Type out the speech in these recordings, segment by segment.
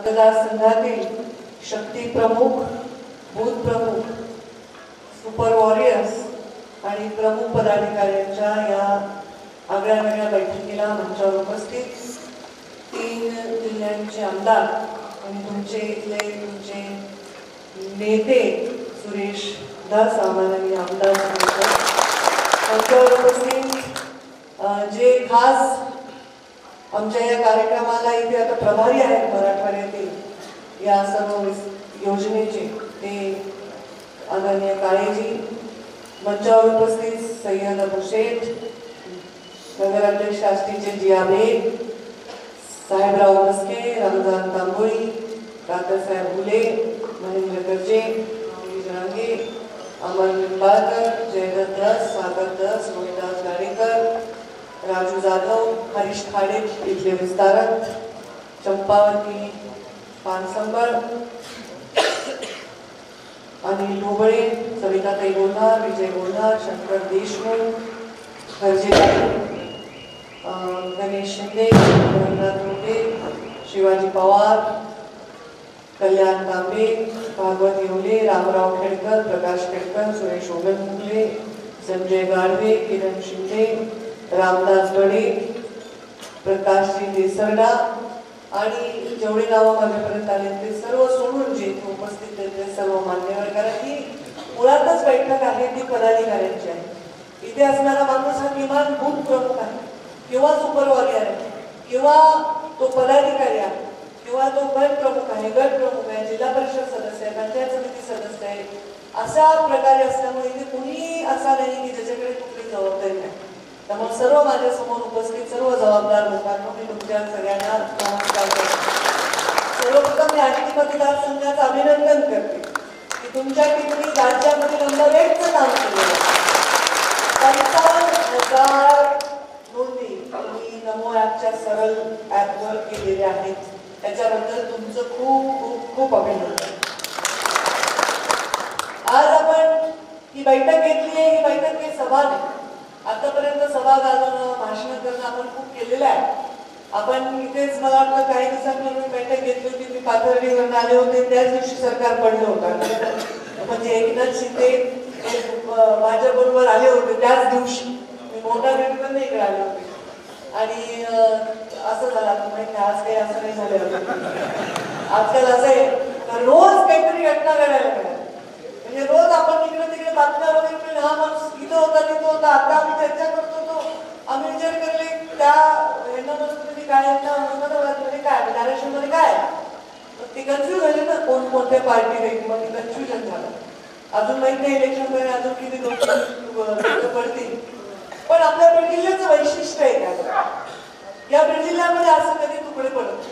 मतदारसंघातील शक्ती प्रमुख, बूथ प्रमुख, सुपर वॉरियर्स आणि प्रमुख पदाधिकाऱ्यांच्या या आगळ्यावेगळ्या बैठकीला मंचावर उपस्थित 3 जिल्ह्यांचे आमदार आणि तुमचे नेते सुरेश दास आणि आमदार मंचावर उपस्थित जे खास आमच्या या कार्यक्रमाला इथे आता प्रभारी आहेत मराठवाड्यातील या सर्व योजनेचे ते आदरणीय काळेजी, मंचावर उपस्थित सय्यद अबू शेठ, नगराध्यक्ष आष्टीचे जिया बेग, साहेबराव मस्के, रमजान तांबोळी, काकासाहेब बुले, महेंद्र गर्जे, जरांगे, अमर निंबाळकर, जयदत्त दस, सागर दस, रोहिदास गाडेकर, राजू जाधव, हरीश खाडे इथले विस्तारक, चंपावती पानसंबळ, अनिल ढोबळे, सविताताई गोंधार, विजय गोंधार, शंकर देशमुख, गणेश शिंदे, रंगनाथ रोटे, शिवाजी पवार, कल्याण तांबे, भागवत येवले, रामराव खेडकर, प्रकाश खेडकर, सुरेश ओगनमुगले, संजय गाडवे, किरण शिंदे, रामदास गडे, प्रकाशजी देसरडा आणि जेवढे नावं माझ्यापर्यंत आले ते सर्व सोडून जे उपस्थित ते सर्व मान्यवर, कारण ही मुळातच बैठक आहे ती पदाधिकाऱ्यांची आहे. इथे असणारा माणूस हा किमान बूथ प्रमुख आहे किंवा सुपर वॉरियर आहे किंवा तो पदाधिकारी आहे किंवा तो गट प्रमुख आहे, गट प्रमुख आहे, जिल्हा परिषद सदस्य आहे, पंचायत समिती सदस्य आहे, अशा प्रकारे असल्यामुळे इथे कुणी असा नाही की ज्याच्याकडे कुठली जबाबदारी नाही. त्यामुळे सर्व माझ्या समोर उपस्थित सर्व जबाबदार लोकांना मी तुमच्या सगळ्यांना नमस्कार करते. सर्वप्रथम मी आष्टी मतदारसंघाचं अभिनंदन करते की तुमच्या टीमने राज्यामध्ये नंबर 1चं काम केलं. 55,000 नोंदी तुम्ही नमो ॲपच्या सरळ ॲपवर केलेल्या आहेत, त्याच्याबद्दल तुमचं खूप खूप खूप अभिनंदन. आज आपण ही बैठक घेतली आहे, ही बैठक ही सभा नाही. आतापर्यंत सभा घालणं, भाषण करणं आपण खूप केलेलं आहे. आपण इथेच मला वाटतं काही दिवसांपूर्वी बैठक घेतली होती, मी पाथर्डीवरून आले होते, त्याच दिवशी सरकार पडलं होतं. म्हणजे एकनाथ शिंदे माझ्याबरोबर आले होते त्याच दिवशी, मी मोठा भेटून इकडे आले होते आणि असं झालं माहिती आज काही असं नाही झालं. आजकाल असं आहे रोज काहीतरी घटना घडायला मिळाली, म्हणजे रोज आपण इकडे तिकडे बातम्या वगैरे हा माणूस इथं होता तिथं होता. आता आम्ही चर्चा करतो तो आम्ही विचार करले त्या ह्यांना म्हणतो काय मध्ये काय धाराशिवमध्ये काय ते कन्फ्युज झाले ना कोणत्या पार्टी राहील, मग कन्फ्युजन झालं. अजून माहित नाही इलेक्शन मध्ये अजून किती लोक पडतील. पण आपल्या बीड जिल्ह्याचं वैशिष्ट्य आहे काय, या बीड जिल्ह्यामध्ये असं कधी तुकडे पडत,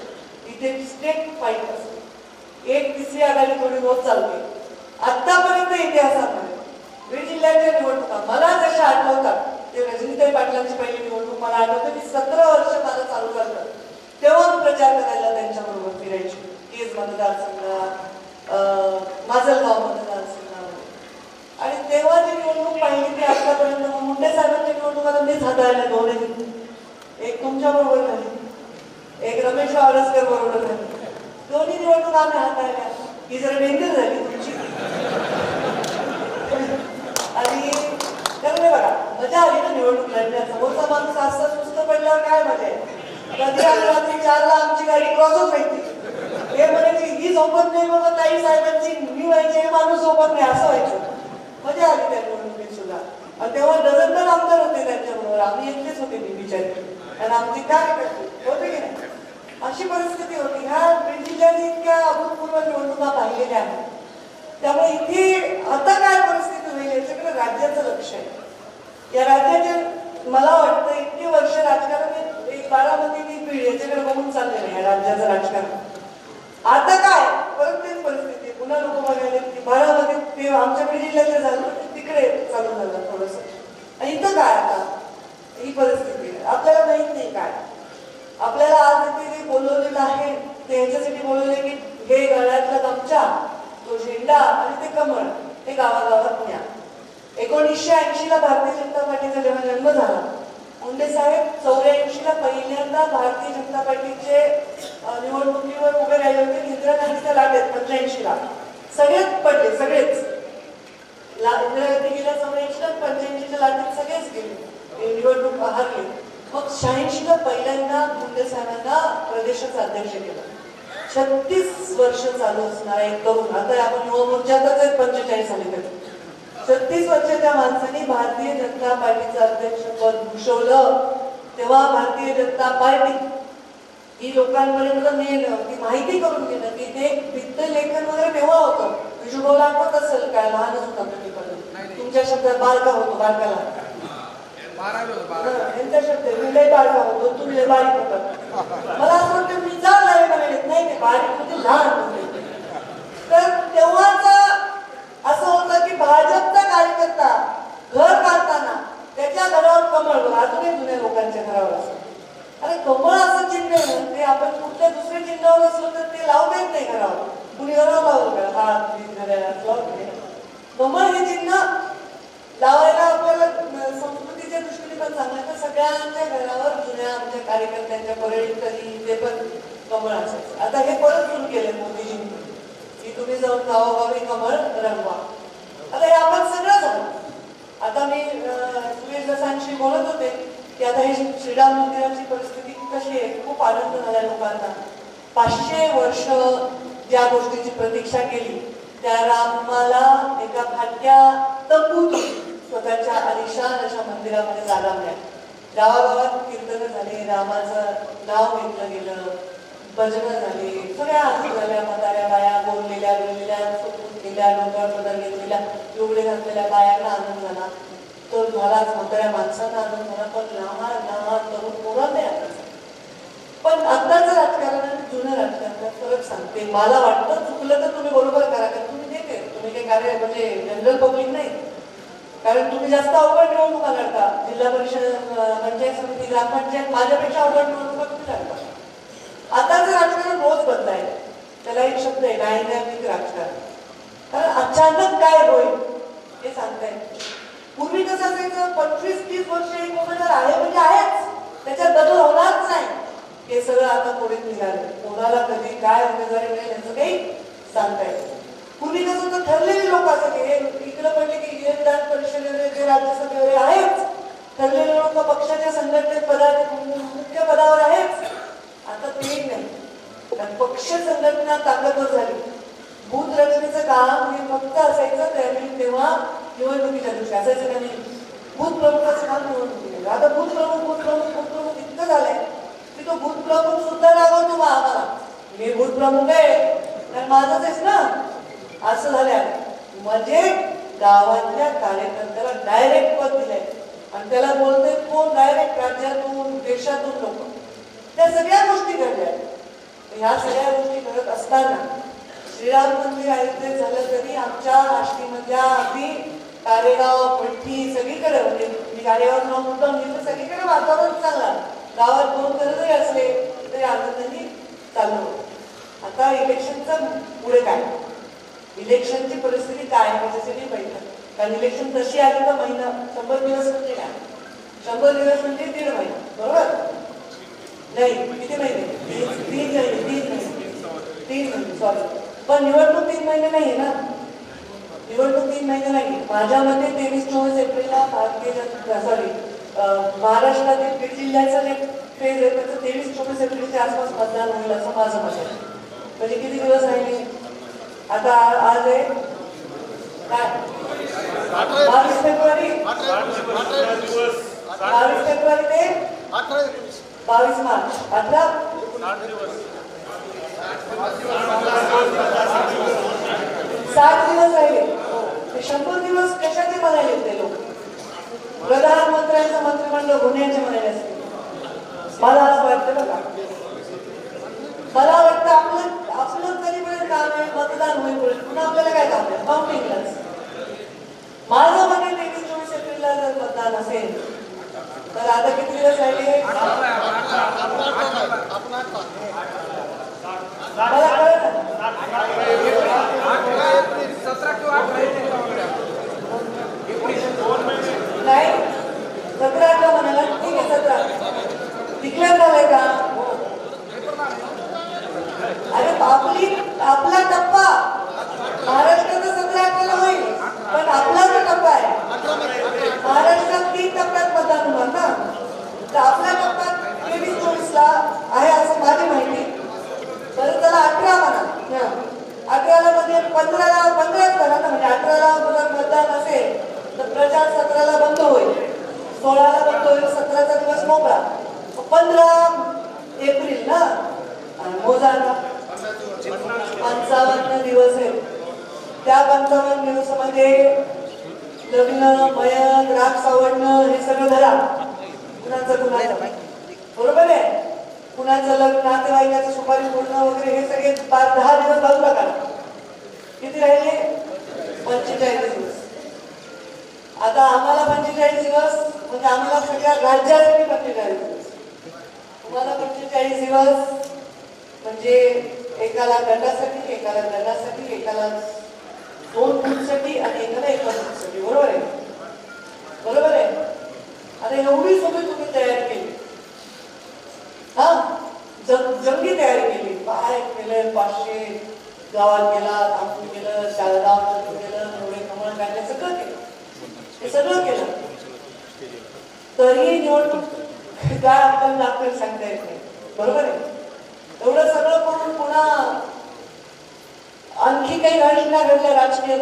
इथे स्टेट फाईट असते, एक तिसरी आघाडी थोडी रोज चालते. आतापर्यंत इतिहासामध्ये बीड जिल्ह्याच्या निवडणुका मला जशा आठवतात, ते रजनीताई पाटलांची पहिली निवडणूक मला आठवते. मी 17 वर्ष मला चालू करतात तेव्हा प्रचार करायला त्यांच्याबरोबर फिरायची. केज मतदारसंघात, माजलगाव मतदारसंघामध्ये, आणि तेव्हा जी निवडणूक पाहिली ती आतापर्यंत मुंडे साहेबांच्या निवडणुकाला मीच हाताळल्या दोन्ही. एक तुमच्या बरोबर झाली, एक रमेश वावरसकर बरोबर झाली. दोन्ही निवडणूक आम्ही हाताळल्या. ही जरा डेंजर झाली तुमची. आणि त्यामुळे बघा मजा आली ना निवडणूक लढण्यात. समोरचा माणूस असं सुस्त पडल्यावर काय मजा आहे. कधी रात्री 4ला आमची गाडी क्रॉसच व्हायची, हे म्हणायची ही झोपत नाही बाबा ताई साहेबांची, मी व्हायची हे माणूस झोपत नाही, असं व्हायचं. मजा आली त्या निवडणुकीत सुद्धा. आणि तेव्हा डझनभर आमदार होते त्यांच्याबरोबर, आम्ही एकटेच होते मी बिचारी, आणि आमची काय करते होते की नाही अशी परिस्थिती होती. ह्या बीड जिल्ह्याने इतक्या अभूतपूर्व निवडणुका पाहिलेल्या आहेत. त्यामुळे इथे आता काय परिस्थिती होईल याच्याकडे राज्याचं लक्ष आहे. या राज्याचे मला वाटतं इतके वर्ष राजकारण एक बारामती बीड याच्याकडे बघून चाललेलं आहे राज्याचं राजकारण. आता काय परत तेच परिस्थिती, पुन्हा लोक बघायला की बारामती ते आमच्या बीड जिल्ह्याचे झालं तिकडे चालू झालं थोडस. आणि इथं काय आता ही परिस्थिती आपल्याला माहित नाही काय. आपल्याला आज इथे जे बोलवलेलं आहे ते ह्याच्यासाठी बोलवले की हे गळ्यातला गमछा, तो झेंडा आणि ते कमळ हे गावागावात न्या. 1980ला भारतीय जनता पार्टीचा जेव्हा जन्म झाला मुंडे साहेब 84ला पहिल्यांदा भारतीय जनता पार्टीचे निवडणुकीवर उभे राहिले होते. इंदिरा गांधीच्या लाटेत 85ला सगळेच पडले, सगळेच. इंदिरा गांधी गेल्या 84ला, 85च्या लाटेत सगळेच गेले, निवडणूक हारले. मग 86ला पहिल्यांदा मुंडे साहेबांना प्रदेशाचा अध्यक्ष केलं. 36 वर्ष चालू असणारा एक तरुण, आता आपण युवा मोर्चातच 45 झाले तरी 36 वर्षाच्या माणसाने भारतीय जनता पार्टीचं अध्यक्षपद भूषवलं. तेव्हा भारतीय जनता पार्टी ही लोकांपर्यंत नेणं, ती माहिती करून घेणं, की ते भित्त लेखन वगैरे तेव्हा होतं. विष्णूभाऊला आठवत असेल काय, लहानच होता तुम्ही, तुमच्या शब्दात बारका होतो, बारकाला यांच्या शब्द मी लय बारका होतो, तुम्ही लय बारीक होतात. मला असं वाटतं मी जाड लागेल नाही, ते बारीक होते, लहान होते. तर तेव्हाच असं होतं की भाजपचा कार्यकर्ता घर काढताना त्याच्या घरावर कमळ, अजूनही जुन्या लोकांच्या घरावर असतं. अरे कमळ असं चिन्ह आहे ना, ते आपण कुठल्या दुसऱ्या चिन्हावर असलो तर ते लावता येत नाही घरावर. कुणी घरावर लावलं का, कमळ हे चिन्ह लावायला आपल्याला संस्कृतीच्या दृष्टीने पण चांगलं. तर सगळ्यांच्या घरावर जुन्या आमच्या कार्यकर्त्यांच्या परळीत तरी ते पण कमळ असायचं. आता हे परत सुरू केले मोदीजींनी की तुम्ही जाऊन गावोगावी कमळ रंगवा. आता हे आपण सगळं झालं. आता मी सुरेश दासांशी बोलत होते की आता हे श्रीराम मंदिराची परिस्थिती कशी आहे. खूप आनंद झाला लोकांना. 500 वर्ष ज्या गोष्टीची प्रतीक्षा केली त्या रामाला एका फाटक्या तंबूतून स्वतःच्या आलिशान अशा मंदिरामध्ये जागा मिळाली. गावागावात कीर्तन झाले, रामाचं नाव घेतलं गेलं, भजनं झाली, सगळ्या आरती झाल्या. म्हाताऱ्या बाया बोललेल्या गेलेल्या, गेल्या डोक्यावर पदर घेतलेल्या, एवढे घातलेल्या बायांना आनंद झाला. तर झालाच, म्हाताऱ्या माणसांना आनंद झाला. पण लहान तरुण पोरं नाही आता. पण आत्ताचं राजकारण आणि जुनं राजकारणात फरक सांगते. मला वाटतं चुकलं तर तुम्ही बरोबर करा, कारण तुम्ही नेते, तुम्ही काही कार्य म्हणजे जनरल पब्लिक नाही. कारण तुम्ही जास्त अवघड निवडणुका लढता. जिल्हा परिषद, पंचायत समिती, ग्रामपंचायत माझ्यापेक्षा अवघड निवडणुका तुम्ही लढता. आताचं राजकारण रोज बदलाय. त्याला एक शब्द आहे डायनॅमिक राजकारण. कारण अचानक काय होईल हे सांगता येत. पूर्वी कसं असायचं, 25-30 वर्ष एक उमेदवार आहे म्हणजे आहेच, त्याच्यात बदल होणारच नाही. हे सगळं आता पुढे निघाले. कोणाला कधी काय उमेदवारी मिळेल याचं काही सांगता येत. पूर्वी कसं होतं, ठरलेले लोक असायचे. हे इकडे पडले की विधान परिषदेमध्ये जे राज्यसभेवर आहेच, ठरलेले लोक पक्षाच्या संघटनेत मुख्य पदावर आहेच. आता ते नाही. कारण पक्ष संघटना ताकदवर झाली. बूथ रचनेचं काम हे फक्त असायचं त्यावेळी, तेव्हा निवडणुकीच्या दृष्टी असायचं का नाही. बूथ प्रमुखाचं काम निवडणुकीचं. आता बूथ प्रमुख इतकं झालंय की तो बूथ प्रमुख सुद्धा रागवतो मग आम्हाला, मी बूथ प्रमुख आहे तर माझंच आहेस ना, असं झालंय. म्हणजे गावातल्या कार्यकर्त्याला डायरेक्ट पद दिलंय आणि त्याला बोलतोय कोण, डायरेक्ट राज्यातून देशातून लोक. त्या सगळ्या गोष्टी घडल्या. ह्या सगळ्या गोष्टी घडत असताना श्रीराम मंदिर अयोध्येत झालं तरी आमच्या आष्टीमधल्या अगदी कारेगाव, पट्टी सगळीकडे, म्हणजे मी कारेगाव नाव मुद्दाम घेतलं, सगळीकडे वातावरण चांगला. गावात 2 घर जरी असले तरी आनंदाने चालू. आता इलेक्शनचं पुढे काय, इलेक्शनची परिस्थिती काय त्याच्यासाठी बैठक. कारण इलेक्शन तशी आली तर महिना, 100 दिवस म्हणजे काय, 100 दिवस म्हणजे 1.5 महिना, बरोबर नाही. किती महिने, 3 महिने सॉरी. पण निवडणूक 3 महिने नाही ना, निवडणूक 3 महिने नाही. माझ्या मते 23-24 एप्रिलला भारतीय जनता महाराष्ट्रातील बीड जिल्ह्याचं जे फेज आहे त्याचं 23-24 एप्रिलच्या आसपास मतदान होईल असं माझं मत आहे. म्हणजे किती दिवस राहिले आता, आज आहे काय 22 फेब्रुवारी, 22 फेब्रुवारी ते 22 मार्च, 18 60 दिवस राहिले. 100 दिवस कशाचे म्हणाले ते लोक, प्रधानमंत्र्यांचं मंत्रिमंडळ होण्याचे म्हणाले असते. मला असं वाटतं बघा, मला वाटतं आपलं तरी पण काम आहे मतदान होईपर्यंत. पुन्हा आपल्याला काय काम आहे, काउंटिंगलाच. माझं मते 23-24 एप्रिलला जर मतदान असेल तर आता किती दिवस राहिले मला कळलं नाही. 17-18 म्हणाला, ठीक आहे डिक्लेअर झालंय का? अरे बापली, आपला टप्पा महाराष्ट्राचा 17-18 होईल, पण आपला जो टप्पा आहे महाराष्ट्रात 3 टप्प्यात मतदान होणार ना, तर आपल्या टप्प्यात 23-24ला आहे असं माझी माहिती. बरं त्याला 18 म्हणा, 18ला मध्ये 15च करा ना, म्हणजे 18ला जर मतदान असेल तर प्रचार 17ला बंद होईल, 16ला बंद होईल, 17चा दिवस मोकळा. 15 एप्रिल ना मोजा ना, 55 दिवस आहेत. त्या 55 दिवसामध्ये लग्न, मयत, राग सावडणं हे सगळं धरा. कुणाचं बरोबर आहे, कुणाचं लग्न, नातेवाईकाचं सुपारी फोडणं वगैरे हे सगळे 10 दिवस बाजूला काढा. किती राहिले? 45 दिवस. आता आम्हाला 45 दिवस म्हणजे आम्हाला सगळ्या राज्यासाठी 45 दिवस, तुम्हाला 45 दिवस म्हणजे एकाला गटासाठी, एकाला गटासाठी, एकाला 2 बूथसाठी आणि एकाला 1 बूथसाठी. बरोबर आहे, बरोबर आहे. आता एवढी सगळी तुम्ही तयारी केली, हा जंगी तयारी केली. काय केलं? 500 गावात गेला, थांबून गेलं, शाळगाव केलं, एवढे कमळ काढले, सगळं केलं, हे सगळं केलं. तरी निवडणूक काय आपल्याला लागतं सांगता येत नाही. बरोबर आहे. एवढं सगळं करून पुन्हा आणखी काही घटना घडल्या राजकीयात.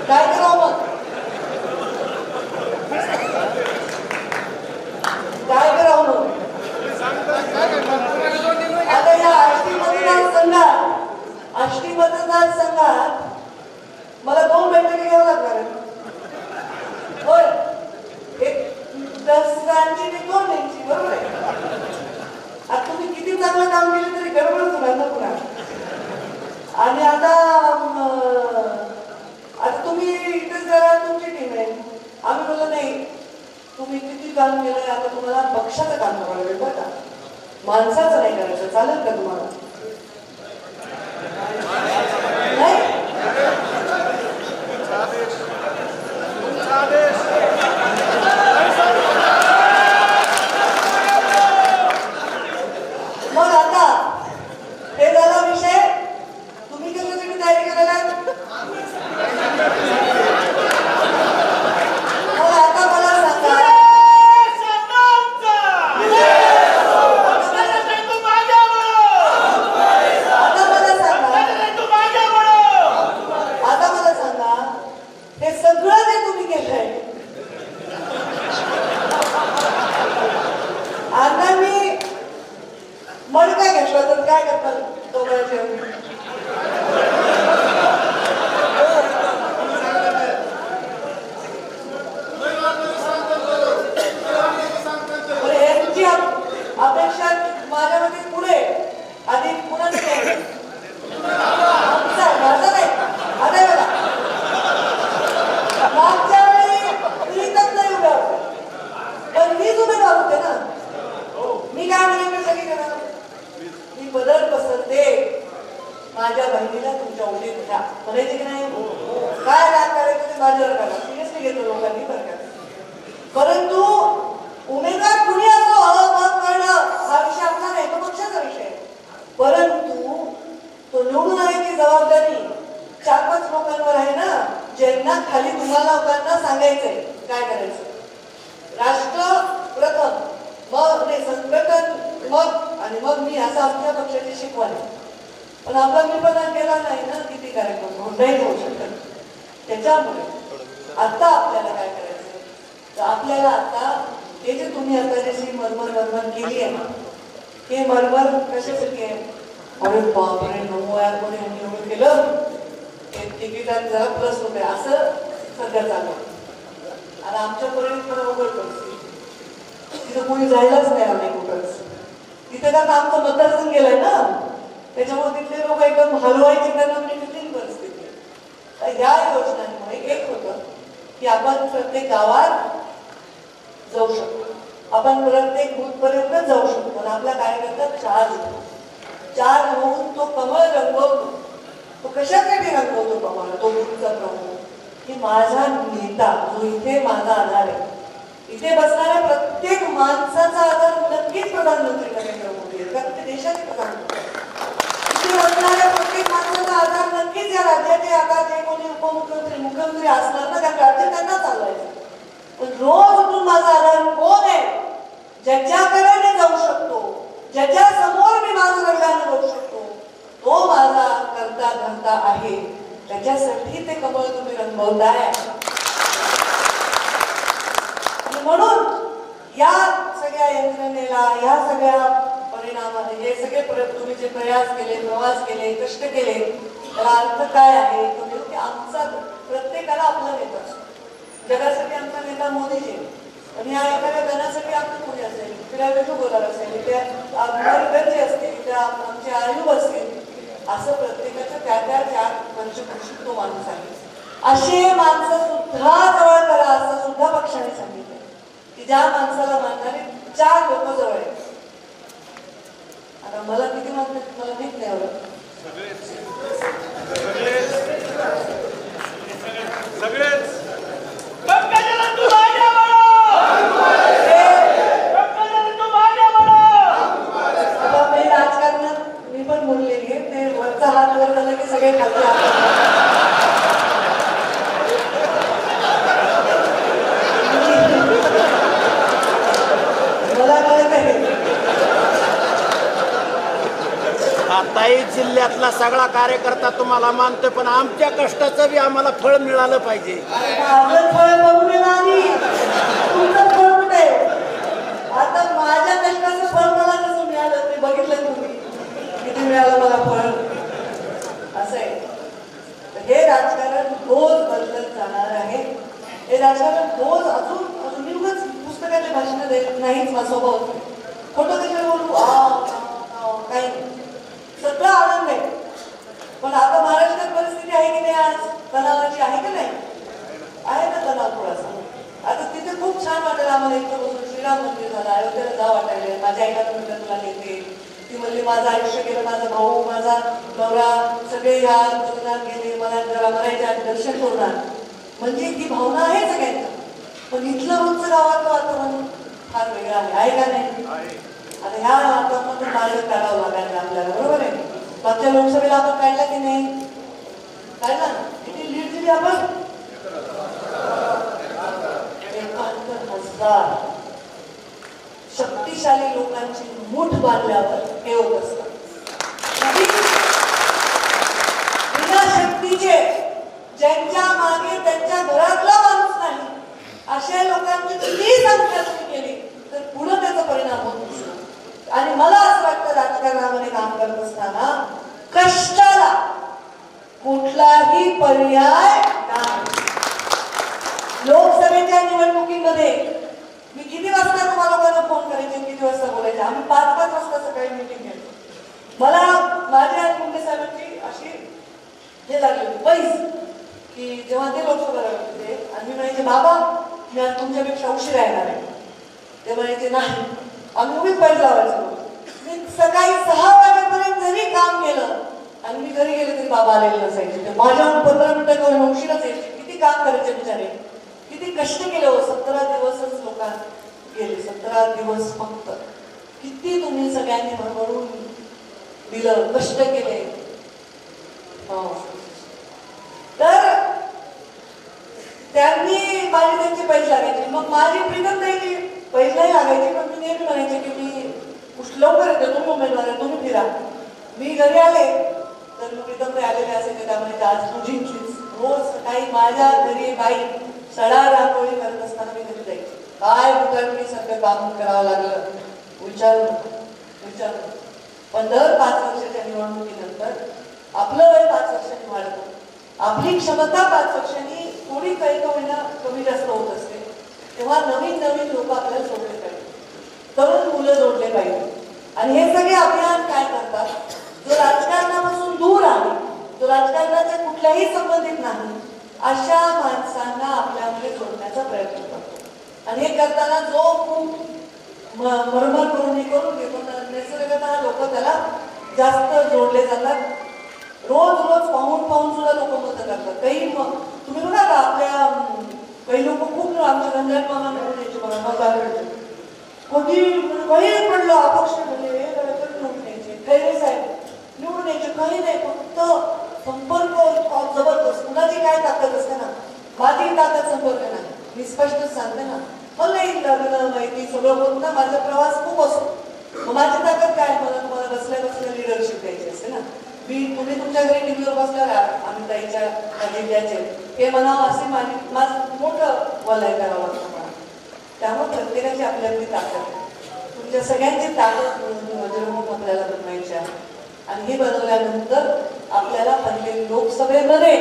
काय करावं मग? काय करावं मग? आता या आष्टी मतदारसंघात मला 2 बैठकी घ्यावं लागणार. होय, एक 10 आणि 2 त्यांची. बरोबर आहे. आता तुम्ही किती चांगलं काम केलं तरी गडबडच होणार ना पुन्हा. आणि आता तुम्ही इथे जरा तुमची टीम आहे, आम्ही बोललो नाही तुम्ही किती काम केलंय, आता तुम्हाला पक्षाचं काम करावं लागेल बरं का, माणसाचं नाही करायचं. चालेल का तुम्हाला? नाही मग आता हे झाला विषय. तुम्ही कशासाठी तयारी करायला? मग आता मला सांगा, आता मला सांगा हे सगळं जे तुम्ही केलंय, आता मी मडका घेतला तर काय करतात दोघांचे? यांची अपेक्षा माझ्यामध्ये पुढे आधी कुणाच नाही, माझं नाही. आता बघा, मागच्या वेळी मी तर नाही उभ्या होते, पण मीच उमेदवार होते ना. मी काय म्हणायचं सगळी करा, मी बदल पसरते, माझ्या बहिणीला तुमच्या ओळखीत घ्या म्हणायचे की नाही? काय राग करायचं ते माझ्यावर करा, सिरियसली घेतो लोकांनी बरं का. परंतु उमेदवार कुणी असो मत करणं हा विषय आपला नाही, तो पक्षाचा विषय आहे. परंतु तो निवडून आणायची जबाबदारी 4-5 लोकांवर आहे ना, ज्यांना खाली तुम्हाला लोकांना सांगायचंय काय करायचं. राष्ट्र प्रथम, मग संघटन, मग आणि मग मी, असं आमच्या पक्षाची शिकवण आहे. पण आपण मी पण केला नाही ना, किती कार्यक्रम कोणताही होऊ शकतात. त्याच्यामुळे आता आपल्याला काय करायचं, तर आपल्याला आता हे जे तुम्ही आता जशी मरमर केली आहे, हे मरमर कशासाठी आहे? अरे बापरे, 9 कोणी एवढं केलं, तिकीटात जरा प्लस रुपये असं सध्या चालू. आणि आमच्यापर्यंत पण अवघड परिस्थिती, तिथं कोणी जायलाच नाही आम्ही कुठंच. तिथे कारण आमचं मतदारसंघ गेलाय ना, त्याच्यामुळे तिथले लोक एकदम हलवायचे, त्यांना आमची कठीण परिस्थिती. तर या योजनांमुळे एक होतं की आपण प्रत्येक गावात जाऊ शकतो, आपण प्रत्येक बूथ पर्यंत जाऊ शकतो. आणि आपला कार्यकर्ता चार्ज होऊन तो कमळ रंगवतो. तो कशासाठी रंगवतो प्रमाण, तो गुरुचा प्रभू की माझा नेता जो इथे माझा आधार आहे, इथे बसणाऱ्या प्रत्येक माणसाचा आधार नक्कीच प्रधानमंत्री नरेंद्र मोदी आहे, कारण ते देशाचे प्रधानमंत्री. इथे बसणाऱ्या प्रत्येक माणसाचा आधार नक्कीच या राज्याचे आता जे कोणी उपमुख्यमंत्री मुख्यमंत्री असणार ना, कारण राज्य त्यांना चालवायचं. पण रोज उठून माझा आधार कोण आहे, ज्याच्याकडे मी जाऊ शकतो, ज्याच्या समोर मी माझं रंगानं बघू शकतो, तो माझा करता धरता आहे. त्याच्यासाठी ते कमळ तुम्ही रंगवताय. आणि म्हणून या सगळ्या यंत्रणेला, या सगळ्या परिणामाने हे सगळे तुम्ही जे प्रयास केले, प्रवास केले, कष्ट केले, त्याला अर्थ काय आहे की आमचा प्रत्येकाला आपला नेता असतो. जगासाठी आमचा नेता मोदीजी, आणि या एखाद्या गणासाठी आमचं कोणी असेल, त्या वेणुगोपाल असेल, त्या गरजे असतील, त्या आमचे आयुब असतील, असं प्रत्येकाच्या त्या त्या 4 पंचकृषी तो माणूस आहे. असे माणसं सुद्धा जवळ करा असं सुद्धा पक्षाने सांगितलं की ज्या माणसाला मानणारे 4 लोक जवळ आहेत. आता मला किती मानतात मला माहित नाही एवढं. राजकारणात मी पण बोललेली आहे, ते वरचा हात वर झाला की सगळे खाली मला कळत आहे. आताही जिल्ह्यातला सगळा कार्यकर्ता तुम्हाला मानतोय, पण आमच्या कष्टाचं बी आम्हाला फळ मिळालं पाहिजे. माझं फळ बघू नये आणि तुमचं फळ कुठे? आता माझ्या कष्टाचं फळ मला कसं मिळालं ते बघितलं तुम्ही, किती मिळालं मला फळ. असं आहे. हे राजकारण रोज बदलत जाणार आहे. हे राजकारण रोज अजून मी उगाच पुस्तकातले भाषण देत नाहीच, माझा स्वभाव खोटं कशाला बोलू काही नाही, सगळं आनंद आहे. पण आता महाराष्ट्रात परिस्थिती आहे की नाही, आज तणावाची आहे की नाही, आहे ना तणाव थोडासा. आता तिथे खूप छान वाटेल आम्हाला इथं बसून. श्रीराम मंदिर झालं, अयोध्येला जा वाटायला. माझ्या एखादं मित्र तुला नेते, ती म्हणली माझं आयुष्य गेलं, माझा भाऊ, माझा नवरा सगळे ह्या आंदोलनात गेले, मला जरा मरायच्या दर्शन होणार, म्हणजे ही भावना आहे सगळ्यांना. पण इथलं रोजचं गावातलं वातावरण फार वेगळं आहे का नाही? आता ह्या वातावरणातून मार्ग काढावं लागणार आपल्याला, बरोबर आहे. मागच्या लोकसभेला आपण काढला की नाही? काढला ना. किती लीड दिली आपण? 71,000 शक्तिशाली लोकांची मूठ बांधल्यावर हे होत असतं. बिना शक्तीचे, ज्यांच्या मागे त्यांच्या घरातला माणूस नाही, अशा लोकांची किती संख्या तुम्ही केली तर पुढे त्याचा परिणाम होत नसतो. आणि मला असं वाटतं राजकारणामध्ये काम करत असताना कष्टाला कुठलाही पर्याय नाही. लोकसभेच्या निवडणुकीमध्ये मी किती वाजता तुम्हाला लोकांना फोन करायचे, किती वाजता बोलायचे, आम्ही 5-5 वाजता सकाळी मीटिंग घेतो. मला माझ्या आणि मुंडे साहेबांची अशी हे लागली होती पैस की जेव्हा ते लोकसभेला होते आणि मी म्हणायचे बाबा मी आज तुमच्यापेक्षा उशिरा येणार आहे, ते म्हणायचे नाही, आम्ही उभीच पैस लावायचो. मी सकाळी 6 वाजेपर्यंत जरी काम केलं आणि मी घरी गेले तरी बाबा आलेले नसायचे. ते माझ्याहून 15 मिनिटं करून उशिराच यायचे. किती काम करायचे बिचारे, किती कष्ट केले हो. 17 दिवसच लोकांना गेले, 17 दिवस फक्त. किती तुम्ही सगळ्यांनी भरभरून दिलं, कष्ट केले. तर त्यांनी माझी त्यांची पैसे लागायची, मग माझी प्रीतम द्यायची पैसेही लागायची. पण मी नेहमी म्हणायचे की मी लवकर येते, तुम्ही उमेदवार आहे, तुम्ही फिरा. मी घरी आले तर मग प्रीतम आलेले असायचे, त्यामुळे आज तू जिंकलीस. रोज सकाळी माझ्या घरी बाई सडा रांगोळी करत असताना मी घरी जायची. काय मुलांनी सगळं काम करावं लागलं विचारू. पण दर 5 वर्षाच्या निवडणुकीनंतर आपलं वय 5 वर्षांनी वाढतं, आपली क्षमता 5 वर्षांनी थोडी काही होईना कमी जास्त होत असते. तेव्हा नवीन नवीन लोक आपल्याला जोडले पाहिजे, तरुण मुलं जोडले पाहिजे. आणि हे सगळे अभियान काय करतात, जो राजकारणापासून दूर आहे, जो राजकारणाच्या कुठल्याही संबंधित नाही, अशा माणसांना आपल्यामध्ये जोडण्याचा प्रयत्न करतो. आणि हे करताना जो खूप मरमर करून घेतो नैसर्गिकतः लोक त्याला जास्त जोडले जातात. रोज रोज पाहून पाहून सुद्धा लोक मतं करतात. काही तुम्ही बघा का आपल्या काही लोक खूप आमच्या रंजन मामा निवडून यायचे बघा नवदाकडचे काही पडलं अपक्ष म्हणजे निवडून यायचे खैरे साहेब निवडून यायचे काही नाही फक्त संपर्क जबरदस्त. कुणाची काय ताकद असते ना माझी ताकद संपर्क नाही. मी स्पष्ट सांगते ना मला नाही लग्न माहिती सगळं बोलून ना माझा प्रवास खूप असतो. मग माझी ताकद काय मला तुम्हाला बसल्या बसल्या लिडरशिप द्यायची असते ना. तुम्ही तुमच्या घरी टीव्हीवर बसल्यावर आम्ही ताईच्या जिल्ह्याचे हे म्हणावं असे माझं मोठं वलय करावं लागतं मला. त्यामुळे प्रत्येकाची आपली आपली ताकद आहे. तुमच्या सगळ्यांची ताकद मिळून आपल्याला बनवायची आहे आणि हे बनवल्यानंतर आपल्याला पहिले लोकसभेमध्ये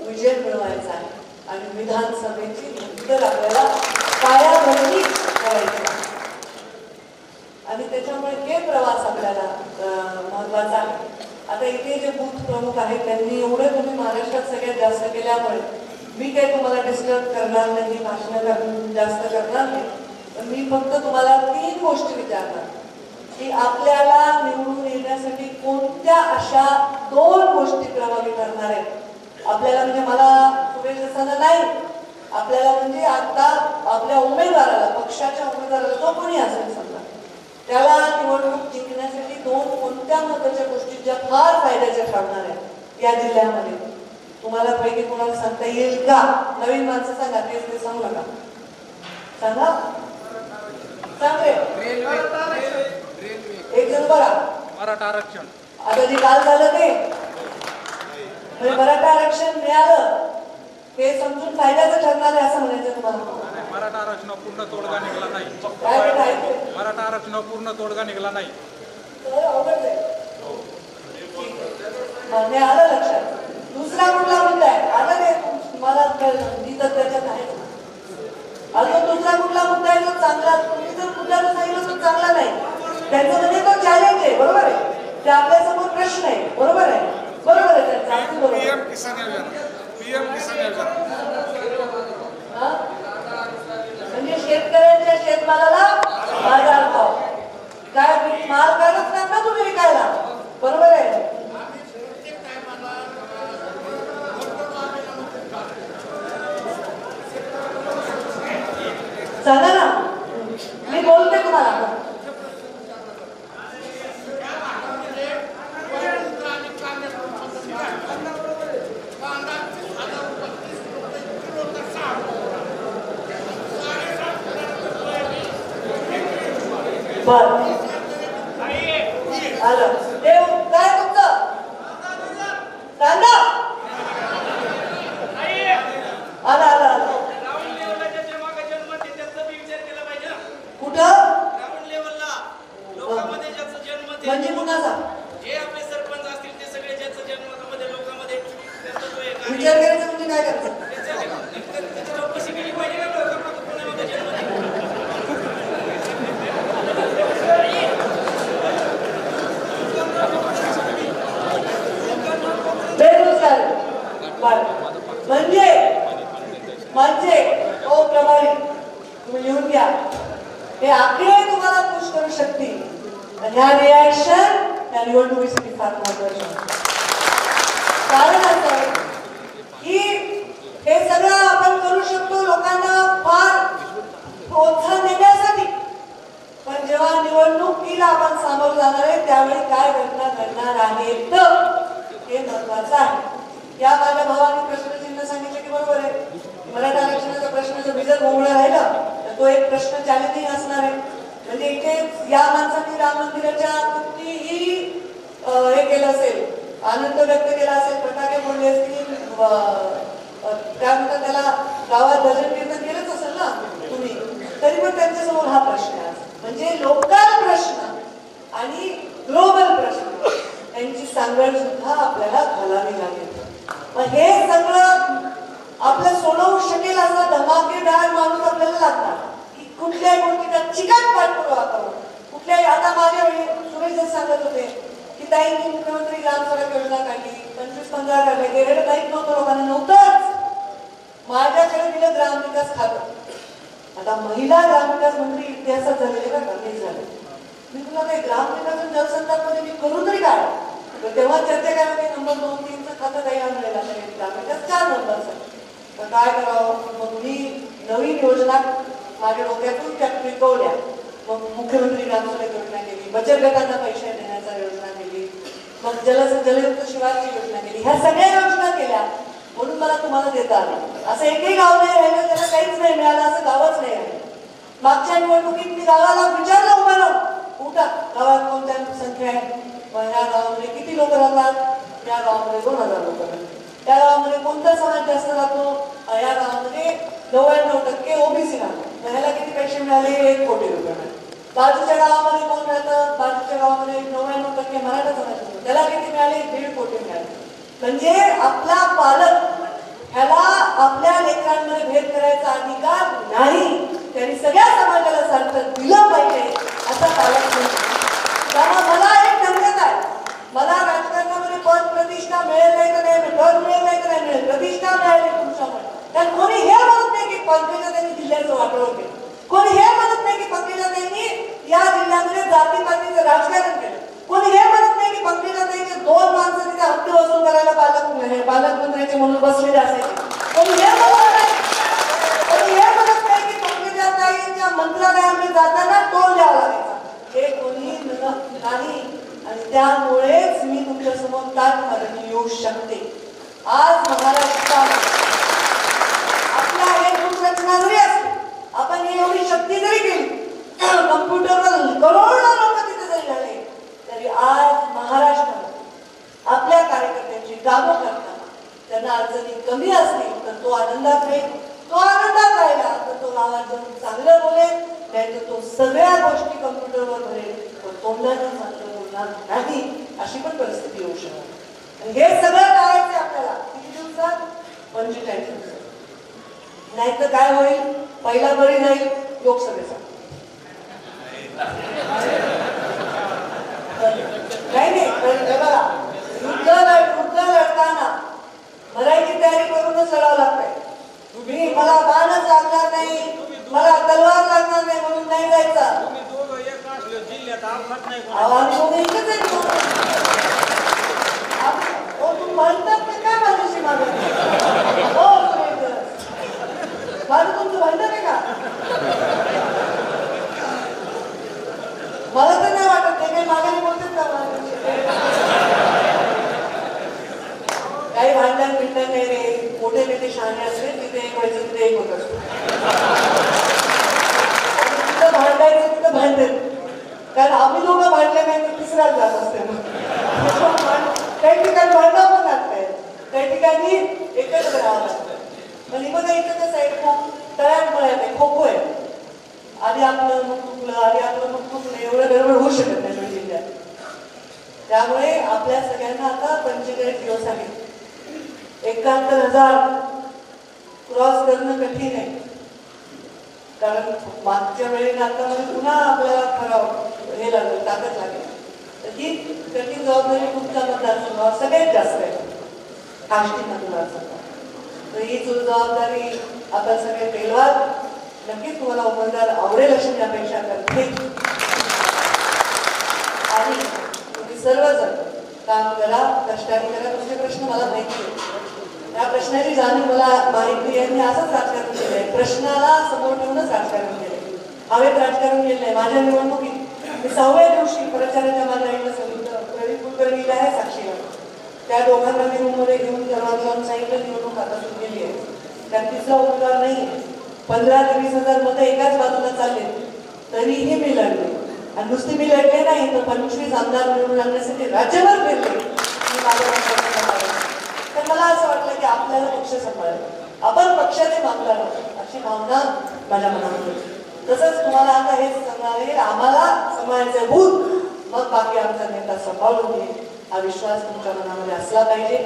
विजय मिळवायचा आहे आणि विधानसभेची नंतर आपल्याला पायाभरणी करायची आहे. आणि त्याच्यामुळे हे प्रवास आपल्याला महत्वाचा आहे. आता इथे जे बूथ प्रमुख आहेत त्यांनी एवढे तुम्ही महाराष्ट्रात सगळ्यात जास्त केल्यामुळे मी काही तुम्हाला डिस्टर्ब करणार नाही, भाषण जास्त करणार नाही. पण मी फक्त तुम्हाला 3 गोष्टी विचारणार की आपल्याला निवडून येण्यासाठी कोणत्या अशा 2 गोष्टी प्रभावी करणार आहेत आपल्याला. म्हणजे मला सुरेश असताना नाही आपल्याला म्हणजे आता आपल्या उमेदवाराला पक्षाच्या उमेदवाराला जो कोणी असेल समजा त्याला निवडणूक जिंकण्यासाठी 2 कोणत्या महत्वाच्या गोष्टी ज्या फार फायद्याच्या ठरणार आहेत या जिल्ह्यामध्ये तुम्हाला पैकी कोणाला सांगता येईल का? नवीन माणसं सांगा. तेच सांगू नका. सांगा सांगे एक जण बघा मराठा आरक्षण. आता जे काल झालं ते मराठा आरक्षण मिळालं हे समजून फायद्याचं ठरणार आहे असं म्हणायचं तुम्हाला. मराठा आरक्षण पूर्ण तोडगा निघाला नाही. मराठा आरक्षण पूर्ण तोडगा निघाला नाही. अवघड आहे. आलं लक्षात. दुसरा कुठला मुद्दा आहे आता ते मला त्याच्यात आहे अजून दुसरा कुठला मुद्दा आहे जो चांगला तुम्ही जर मुद्द्याला सांगितलं तो चांगला नाही. त्यांचं म्हणजे तो चॅलेंज आहे. बरोबर आहे ते आपल्यासमोर प्रश्न आहे. बरोबर आहे बरोबर आहे त्यांचा. पीएम किसान योजना. पीएम किसान योजना म्हणजे शेतकऱ्यांच्या शेतमालाला बाजार भाव काय माल काढत नाही ना तुम्ही विकायला. बरोबर आहे. सांगा ना मी बोलते तुम्हाला. बर आलं ते काय तुमचं सांगा. आलं आलं आलं कुठं म्हणजे कुणाचा विचार करायचा म्हणजे काय करायचं. बेरोजगार म्हणजे ओ प्रभारी तुम्ही लिहून घ्या. हे आकडे तुम्हाला खुश करू शकतील आणि ह्या रिॲक्शन या निवडणुकीसाठी फार महत्वाचे. कारण असं आहे की हे सगळं आपण करू शकतो लोकांना फार प्रोत्साहन देण्यासाठी. पण जेव्हा निवडणुकीला आपण सामोरं जाणार आहे त्यावेळी काय घटना घडणार आहेत हे महत्वाचं आहे. या माझ्या भावाने प्रश्नचिन्ह सांगितलं की बरोबर आहे. मराठा आरक्षणाचा प्रश्न जर बिजर मोहळा राहिला तर तो एक प्रश्न चॅलेंजिंग असणार आहे. म्हणजे इथे या माणसांनी राम मंदिराच्या कितीही हे केलं असेल आनंद व्यक्त केला असेल फटाके फोडले असतील त्यानंतर त्याला गावात भजन कीर्तन केलंच असेल ना तुम्ही तरी पण त्यांच्यासमोर हा प्रश्न आहे. म्हणजे लोकल प्रश्न आणि ग्लोबल प्रश्न यांची सांगड सुद्धा आपल्याला घालावी लागेल. मग हे सगळं आपलं सोडवू शकेल असा धमाकेदार माणूस आपल्याला लागणार की कुठल्याही गोष्टीचा चिकट पाठपुरावा करून कुठल्याही. आता माझ्या वेळी सुरेश सांगत होते की ताईंनी मुख्यमंत्री ग्राम सडक योजना काढली 25-15 काढले गेलेलं माहीत नव्हतं लोकांना नव्हतंच. माझ्याकडे दिलं ग्रामविकास खातं. आता महिला ग्रामविकास मंत्री इतिहासात झालेले का कमी झाले. मी तुला काही ग्रामविकास जलसंधारण मध्ये मी करू तरी काय तर तेव्हा चर्चा काय होती, नंबर 2, 3चं खातं काही मिळेल त्यात 4 नंबरचं. तर काय करावं, मग मी नवीन योजना माझ्या डोक्यातून त्या पिकवल्या. मग मुख्यमंत्री ग्रामसडक योजना केली, बचत गटांना पैसे देण्याचा योजना केली, मग जलयुक्त शिवारची योजना केली. ह्या सगळ्या योजना केल्या म्हणून मला तुम्हाला देता आलं. असं एकही गाव नाही राहिलं त्याला काहीच नाही मिळालं, असं गावच नाही राहिलं. मागच्या निवडणुकीत मी गावाला विचारलं उभं राहून, उठा गावात कोणत्या संख्या आहे, ह्या गावामध्ये किती लोक राहतात, या गावामध्ये 2000 लोक राहतात. त्या गावामध्ये कोणता समाज जास्त राहतो, या गावामध्ये 99% ओबीसी राहतो. ह्याला किती पैसे मिळाले, 1 कोटी रुपये मिळाले. बाजूच्या गावामध्ये कोण राहतं, बाजूच्या गावामध्ये 99% मराठा समाज राहतो, त्याला किती मिळाले, 1.5 कोटी मिळाले. म्हणजे आपला पालक ह्याला आपल्या लेकरांमध्ये भेद करायचा अधिकार नाही. त्यांनी सगळ्या समाजाला सारखं दिलं पाहिजे असा पालक म्हणतो. त्यामुळे मला एक धन्यता आहे, मला राजकारणामध्ये पद प्रतिष्ठा मिळेल नाही तर नाही, पद मिळेल नाही तर नाही मिळेल, प्रतिष्ठा मिळाली तुमच्यामुळे. त्यात कोणी हे म्हणत नाही की पंकजाताईंनी जिल्ह्याचं वाटोळ केलं, कोणी हे म्हणत नाही की पंकजाताईंनी या जिल्ह्यामध्ये जातीपातीचं राजकारण केलं, कोणी हे म्हणत नाही की पंकजाताईंचे 2 माणसं तिथे हप्ते वसूल करायला पालकमंत्र्याचे म्हणून बसलेले असायचे. कोणी हे म्हणत नाही, कोणी हे म्हणत नाही की पंकजाताईंच्या मंत्रालयामध्ये जाताना टोल द्यावा लागायचा. हे कोणी म्हणत नाही आणि त्यामुळेच मी तुमच्या समोर ताट मारून येऊ शकते. आज महाराष्ट्रात आपल्या एक रचना जरी असली, आपण एवढी शक्ती जरी केली, कम्प्युटरवर करोडो लोक तिथे जरी झाले, तरी आज महाराष्ट्रात आपल्या कार्यकर्त्यांची कामं करताना त्यांना अडचणी कमी असतील तर तो आनंदात राहील, तो आनंदात राहिला तर तो गावात जाऊन चांगलं बोलेल, नाही तर तो सगळ्या गोष्टी कम्प्युटरवर भरेल, तो तोंडाने चांगलं बोलणार नाही, अशी पण परिस्थिती येऊ शकते. आणि हे सगळं टाळायचं आपल्याला किती दिवसात, 45 दिवसात. नाही तर काय होईल, पहिला बळी जाईल लोकसभेचा. नाही बघा, युद्ध लढताना मराठी तयारी करूनच लढावं लागतंय. तुम्ही मला बाणच लागणार नाही, मला तलवार लागणार नाही म्हणून नाही जायचं. आम्ही दोघं एकच आहे. तुम्ही म्हणतात ते काय माझ्याशी मागत हो, माझं तुमचं म्हणतात आहे का? मला तर नाही वाटत ते काही मागायला बोलतात का माझ्याशी. काही भांडण बिंडण नाही रे, मोठे नेते शहाणे असले तिथे एक व्हायचं, तिथे एक होत असतो. तिथं भांडायचं तिथं भांडेल, कारण आम्ही दोघं भांडले नाही तर तिसऱ्याच जात असते. काही ठिकाणी भांडण पण लागतंय, काही ठिकाणी एकत्र राहावं लागतं. पण बघा इकडचं साईड खूप तळ्यात मळ्यात आहे, खो खो आहे. आधी आपलं मग चुकलं, आधी आपलं मग चुकलं, एवढं गडबड होऊ शकत नाही जिल्ह्यात. त्यामुळे आपल्या सगळ्यांना आता 45 दिवस आहेत. 71,000 क्रॉस करणं कठीण आहे, कारण मागच्या वेळेला आता पुन्हा आपल्याला खरं हे लागेल, ताकद लागेल. तर ही कठीण जबाबदारी तुमच्या मतदारसंघावर सगळ्यात जास्त आहे, आष्टी मतदारसंघावर. तर ही जबाबदारी आपण सगळे पेलवाल. नक्कीच तुम्हाला उमेदवार आवडेल अशी मी अपेक्षा करते. आणि तुम्ही सर्वजण काम करा, कष्टाने करा. तुमचे प्रश्न मला माहिती आहे, या प्रश्नाची जाणीव मला माहिती यांनी असंच राजकारण केलंय, प्रश्नाला समोर ठेवूनच राजकारण केलंय, हवेत राजकारण केलं नाही. माझ्या निवडणुकीत मी 6व्या दिवशी प्रचाराच्या माझ्या आईला सांगितलं, प्रवीण कुलकर्णीला आहे साक्षीला, त्या दोघांना मी रूममध्ये घेऊन दरवाजा लावून सांगितलं निवडणूक आता सुरू केली आहे, त्यात तिसरा उमेदवार नाही आहे. 15 ते 20,000 मतं एकाच बाजूला चालले, तरीही मी लढले. आणि नुसती मी लढले नाही तर 25 आमदार निवडून आणण्यासाठी राज्यभर फिरले. तर मला असं वाटलं की आपल्याला पक्ष सांभाळायला, आपण पक्षाचे मागणार आहोत अशी भावना माझ्या मनामध्ये. तसंच तुम्हाला आता हेच सांगणार आहे, आम्हाला सांभाळायचे भूत, मग बाकी आमचा नेता सांभाळून घेईल, हा विश्वास तुमच्या मनामध्ये असला पाहिजे.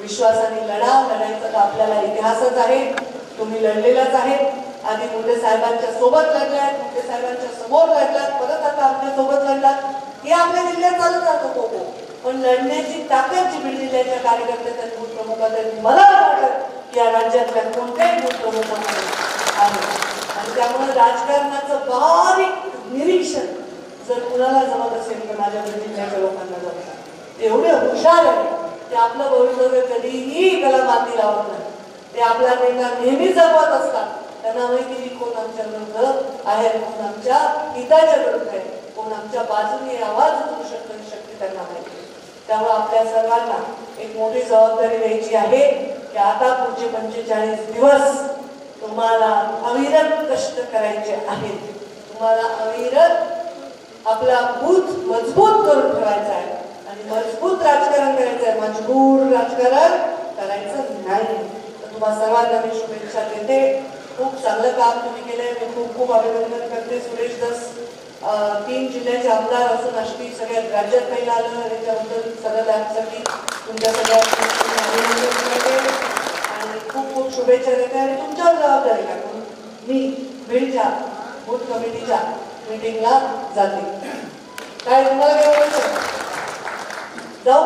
विश्वासाने लढा, लढायचा तर आपल्याला इतिहासच आहे, तुम्ही लढलेलाच आहे. आधी मुंडे साहेबांच्या सोबत लढल्यात, मुंडे साहेबांच्या समोर लढलात, परत आता आपल्या सोबत लढलात. हे आपल्या जिल्ह्यात चालत राहतो खो खो, पण लढण्याची ताकद जी बीड जिल्ह्याच्या कार्यकर्त्याच्या बूथ प्रमुखांनी मला वाटत की या राज्यातल्या कोणत्याही बूथ प्रमुखांना आहे. आणि त्यामुळे राजकारणाचं बारीक निरीक्षण जर कुणाला जमत असेल तर माझ्या बीड जिल्ह्याच्या लोकांना जमत. एवढे हुशार आहे ते आपलं भवितव्य कधीही त्याला माती लावत नाही. ते आपला नेता नेहमी जपत असतात. त्यांना माहिती कोण आमच्या विरुद्ध आहे, कोण आमच्या हिताच्या विरुद्ध आहे, कोण आमच्या बाजूने आवाज उठवू शकतो ही शक्ती त्यांना माहिती. त्यामुळे आपल्या सर्वांना एक मोठी जबाबदारी द्यायची आहे की आता पुढचे 45 दिवस तुम्हाला अविरत कष्ट करायचे आहेत. तुम्हाला अविरत आपला बूथ मजबूत करून ठेवायचा आहे आणि मजबूत राजकारण करायचं आहे. मजबूर राजकारण करायचं नाही. तर तुम्हा सर्वांना मी शुभेच्छा देते. खूप चांगलं काम तुम्ही केलंय. मी खूप खूप अभिनंदन करते. सुरेश दस 3 जिल्ह्याचे आमदार असून अष्टी सगळ्या राज्यात पहिला आलं याच्याबद्दल सगळं त्यासाठी तुमच्या सगळ्यांना अभिनंदन करते आणि खूप खूप शुभेच्छा देते. आणि तुमच्यावर जबाबदारी का म्हणून मी बीडच्या बूथ कमिटीच्या मीटिंगला जाते. काय तुम्हाला काय बोलायचं? जाऊ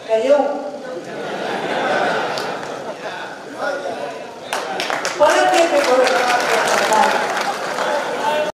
का येऊ?